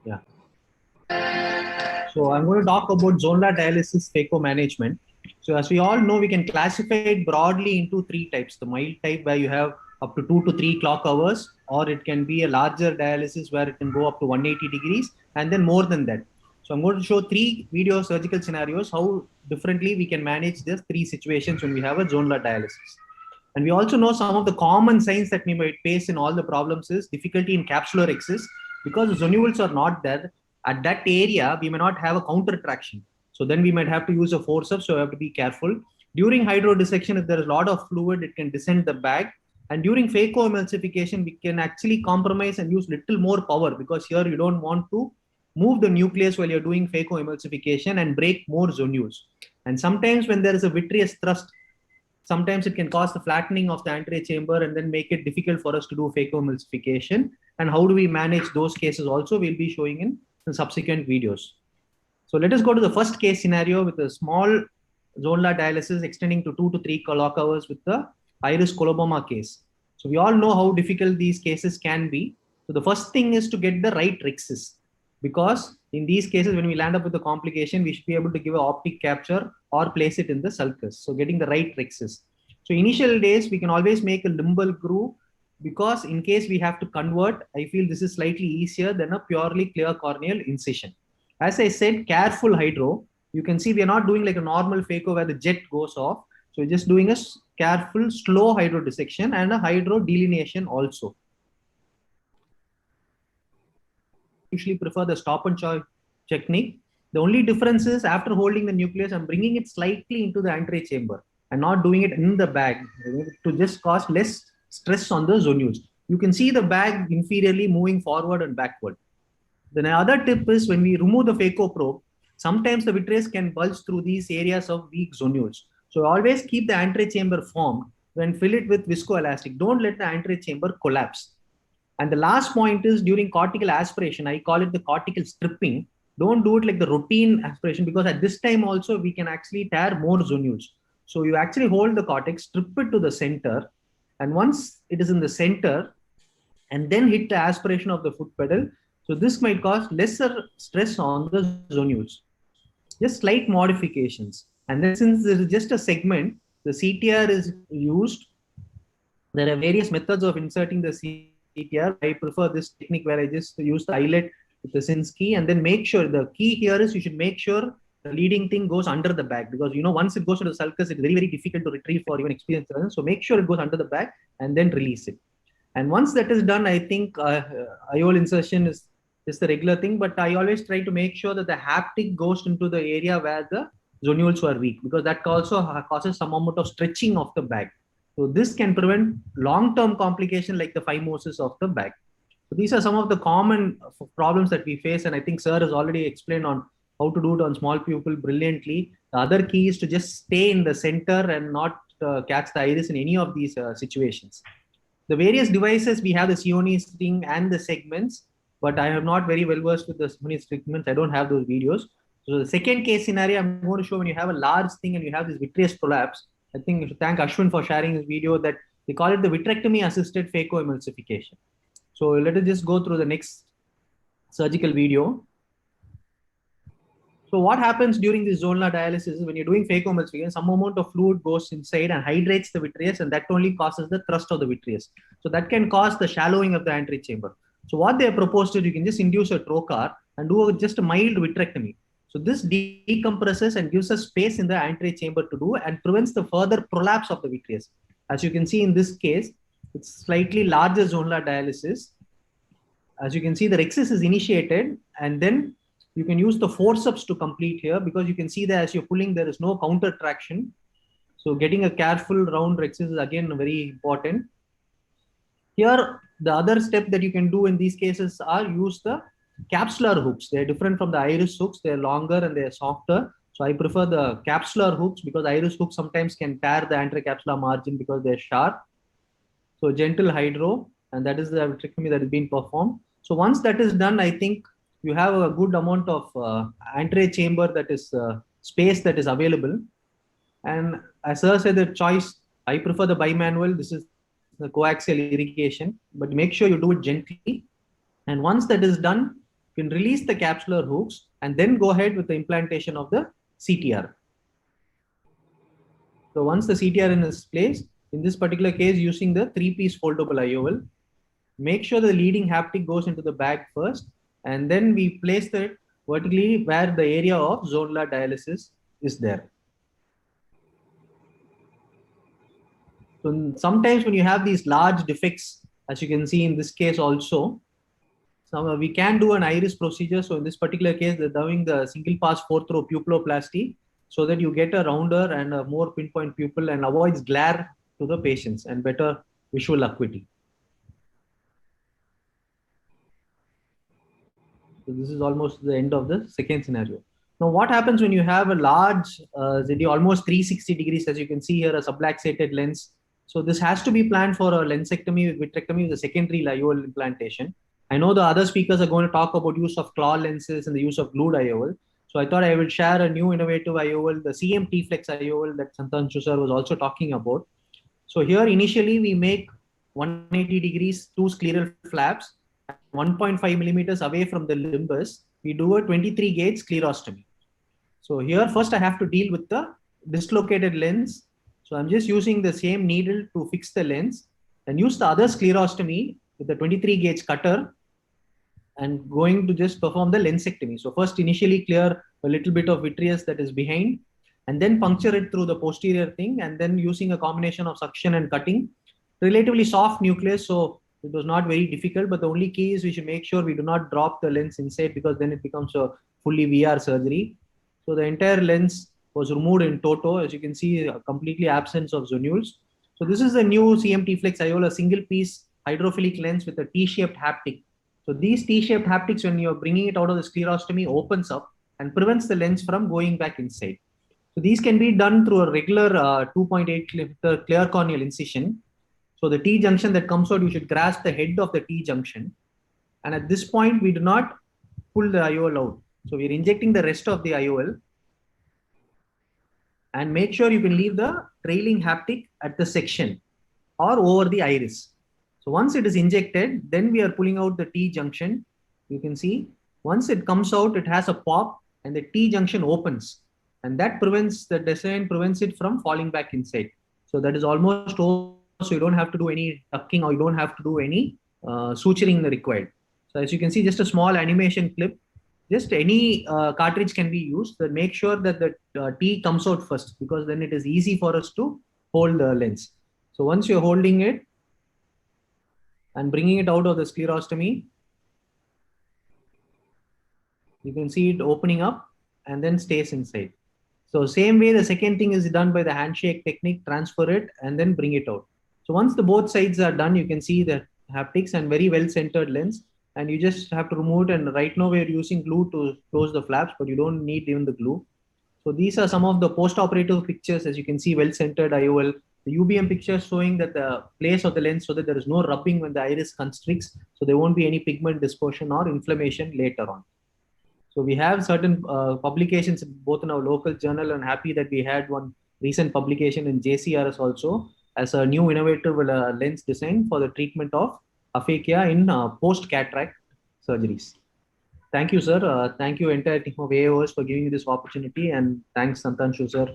Yeah. So I'm going to talk about zonular dialysis phaco management. So as we all know, we can classify it broadly into three types. The mild type where you have up to 2 to 3 clock hours, or it can be a larger dialysis where it can go up to 180 degrees and then more than that. So I'm going to show three video surgical scenarios, how differently we can manage these three situations when we have a zonular dialysis. And we also know some of the common signs that we might face in all the problems is difficulty in capsular access because the zonules are not there. At that area, we may not have a counter traction. So then we might have to use a forceps, so we have to be careful. During hydrodissection, if there is a lot of fluid, it can descend the bag. And during phacoemulsification, we can actually compromise and use little more power because here you don't want to move the nucleus while you're doing phacoemulsification and break more zonules. And sometimes when there is a vitreous thrust, sometimes it can cause the flattening of the anterior chamber and then make it difficult for us to do phacoemulsification. And how do we manage those cases also, we'll be showing in the subsequent videos. So let us go to the first case scenario with a small zonular dialysis extending to 2 to 3 clock hours with the iris coloboma case. So we all know how difficult these cases can be. So the first thing is to get the right rhexis, because in these cases, when we land up with the complication, we should be able to give an optic capture or place it in the sulcus. So getting the right rhexis. So initial days, we can always make a limbal groove because in case we have to convert, I feel this is slightly easier than a purely clear corneal incision. As I said, careful hydro. You can see we are not doing like a normal phaco where the jet goes off. So we're just doing a careful, slow hydro dissection and a hydro delineation also. Usually prefer the stop and choke technique. The only difference is after holding the nucleus, I'm bringing it slightly into the anterior chamber and not doing it in the bag to just cause less stress on the zonules. You can see the bag inferiorly moving forward and backward. Then another tip is when we remove the phaco probe, sometimes the vitreous can bulge through these areas of weak zonules. So always keep the anterior chamber formed when fill it with viscoelastic. Don't let the anterior chamber collapse. And the last point is during cortical aspiration, I call it the cortical stripping. Don't do it like the routine aspiration because at this time also we can actually tear more zonules. So you actually hold the cortex, strip it to the center, and once it is in the center, and then hit the aspiration of the foot pedal. So this might cause lesser stress on the zonules. Just slight modifications. And then since this is just a segment, the CTR is used. There are various methods of inserting the CTR. I prefer this technique where I just use the eyelet with the Sinski and then make sure the key here is you should make sure the leading thing goes under the bag because once it goes to the sulcus, it's very, very difficult to retrieve for even experienced surgeons. So make sure it goes under the bag and then release it. And once that is done, I think IOL insertion is the regular thing, but I always try to make sure that the haptic goes into the area where the zonules were weak because that also causes some amount of stretching of the bag. So this can prevent long-term complication like the phimosis of the bag. So these are some of the common problems that we face, and I think Sir has already explained on how to do it on small pupil brilliantly. The other key is to just stay in the center and not catch the iris in any of these situations. The various devices, we have the Sionis thing and the segments, but I am not very well versed with the Sionis segments. I don't have those videos. So the second case scenario I'm going to show when you have a large thing and you have this vitreous prolapse, I think we should thank Ashwin for sharing this video that they call it the vitrectomy assisted phacoemulsification. So let us just go through the next surgical video. So what happens during this zonular dialysis is when you're doing phacoemulsification, some amount of fluid goes inside and hydrates the vitreous, and that only causes the thrust of the vitreous. So that can cause the shallowing of the anterior chamber. So what they have proposed is you can just induce a trocar and do just a mild vitrectomy. So this decompresses and gives us space in the anterior chamber to do and prevents the further prolapse of the vitreous. As you can see in this case, it's slightly larger zonular dialysis. As you can see, the rhexis is initiated and then you can use the forceps to complete here because you can see that as you're pulling, there is no counter traction. So getting a careful round rhexis is again very important. Here, the other step that you can do in these cases are use the capsular hooks. They're different from the iris hooks. They're longer and they're softer. So I prefer the capsular hooks because iris hooks sometimes can tear the anterior capsular margin because they're sharp. So gentle hydro, and that is the vitrectomy that is being performed. So once that is done, I think you have a good amount of anterior chamber that is space that is available. And as Sir said, the choice, I prefer the bimanual. This is the coaxial irrigation, but make sure you do it gently. And once that is done, you can release the capsular hooks and then go ahead with the implantation of the CTR. So once the CTR is placed, in this particular case, using the 3-piece foldable IOL, make sure the leading haptic goes into the bag first, and then we place it vertically where the area of zonular dialysis is there. So sometimes when you have these large defects, as you can see in this case also, we can do an iris procedure. So in this particular case, they're doing the single pass 4-throw pupilloplasty so that you get a rounder and a more pinpoint pupil and avoids glare to the patients and better visual acuity. So this is almost the end of the second scenario. Now, what happens when you have a large ZD, almost 360 degrees, as you can see here, a subluxated lens. So this has to be planned for a lensectomy, vitrectomy with a secondary IOL implantation. I know the other speakers are going to talk about use of claw lenses and the use of glued IOL. So I thought I will share a new innovative IOL, the CM T-Flex IOL that Santhanshu sir was also talking about. So here initially we make 180 degrees, 2 scleral flaps, 1.5 millimeters away from the limbus. We do a 23 gauge sclerostomy. So here first I have to deal with the dislocated lens. So I'm just using the same needle to fix the lens and use the other sclerostomy with the 23 gauge cutter and going to just perform the lensectomy. So first initially clear a little bit of vitreous that is behind and then puncture it through the posterior thing, and then using a combination of suction and cutting. Relatively soft nucleus, so it was not very difficult, but the only key is we should make sure we do not drop the lens inside because then it becomes a fully VR surgery. So the entire lens was removed in toto. As you can see, completely absence of zonules. So this is the new CM T-Flex IOL, a single piece hydrophilic lens with a T-shaped haptic. So these T-shaped haptics, when you're bringing it out of the sclerostomy, opens up and prevents the lens from going back inside. So these can be done through a regular 2.8 clear corneal incision. So the T junction that comes out, you should grasp the head of the T junction. And at this point, we do not pull the IOL out. So we're injecting the rest of the IOL. And make sure you can leave the trailing haptic at the section or over the iris. So once it is injected, then we are pulling out the T junction. You can see once it comes out, it has a pop and the T junction opens. And that prevents the design, prevents it from falling back inside. So that is almost over. So you don't have to do any tucking or you don't have to do any suturing required. So as you can see, just a small animation clip, just any cartridge can be used, but make sure that the T comes out first because then it is easy for us to hold the lens. So once you're holding it and bringing it out of the sclerostomy, you can see it opening up and then stays inside. So same way, the second thing is done by the handshake technique, transfer it and then bring it out. So once the both sides are done, you can see the haptics and very well centered lens, and you just have to remove it. And right now we're using glue to close the flaps, but you don't need even the glue. So these are some of the post-operative pictures. As you can see, well centered IOL, the UBM picture showing that the place of the lens so that there is no rubbing when the iris constricts. So there won't be any pigment dispersion or inflammation later on. So we have certain publications both in our local journal, and happy that we had one recent publication in JCRS also as a new innovative lens design for the treatment of aphakia in post-cataract surgeries. Thank you, sir. Thank you, entire team of AOS for giving me this opportunity, and thanks, Santhanshu, sir,